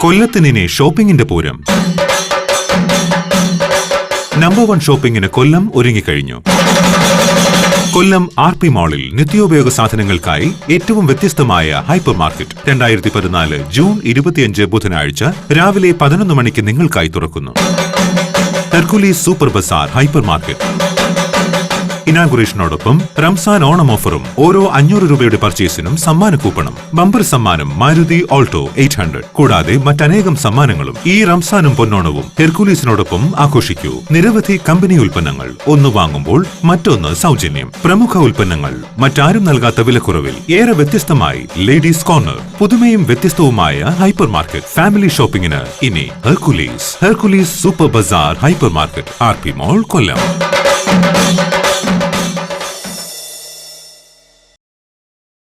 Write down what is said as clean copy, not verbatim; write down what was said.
കൊല്ലത്തിനെ ഷോപ്പിംഗിന്റെ Pooram. Number 1 ഷോപ്പിംഗിന് കൊല്ലം ഒരുങ്ങിക്കഴിഞ്ഞു. കൊല്ലം RP മാളിൽ നിത്യോപയോഗ സാധനങ്ങൾക്കായി ഏറ്റവും വ്യത്യസ്തമായ ഹൈപ്പർ മാർക്കറ്റ് 2014 ജൂൺ 25 ബുധനാഴ്ച രാവിലെ 11 മണിക്ക് നിങ്ങൾക്കായി തുറക്കുന്നു. Hercules super bazaar hypermarket ഇനാഗുറേഷനോടൊപ്പം റംസാൻ ഓണം ഓഫറും ഓരോ 500 രൂപയുടെ പർച്ചേസിനും സമ്മാന കൂപ്പണും. ബമ്പർ സമ്മാനം മാരുതി ഓൾട്ടോ 800. കൂടാതെ മറ്റനേകം സമ്മാനങ്ങളും. ഈ റംസാനും പൊന്നോണവും ഹെർക്കുലീസിനോടൊപ്പം ആഘോഷിക്കൂ. നിരവധി കമ്പനി ഉൽപ്പന്നങ്ങൾ, ഒന്ന് വാങ്ങുമ്പോൾ മറ്റൊന്ന് സൗജന്യം. പ്രമുഖ ഉൽപ്പന്നങ്ങൾ, മറ്റാരും നൽകാത്ത വിലക്കുറവിൽ. ഏറെ വ്യത്യസ്തമായി ലേഡീസ് കോർണർ. പുതുമയും വ്യത്യസ്തവുമായ ഹൈപ്പർ മാർക്കറ്റ്. ഫാമിലി ഷോപ്പിംഗിന് ഇനി Hercules super bazaar hypermarket RP mall കൊല്ലം.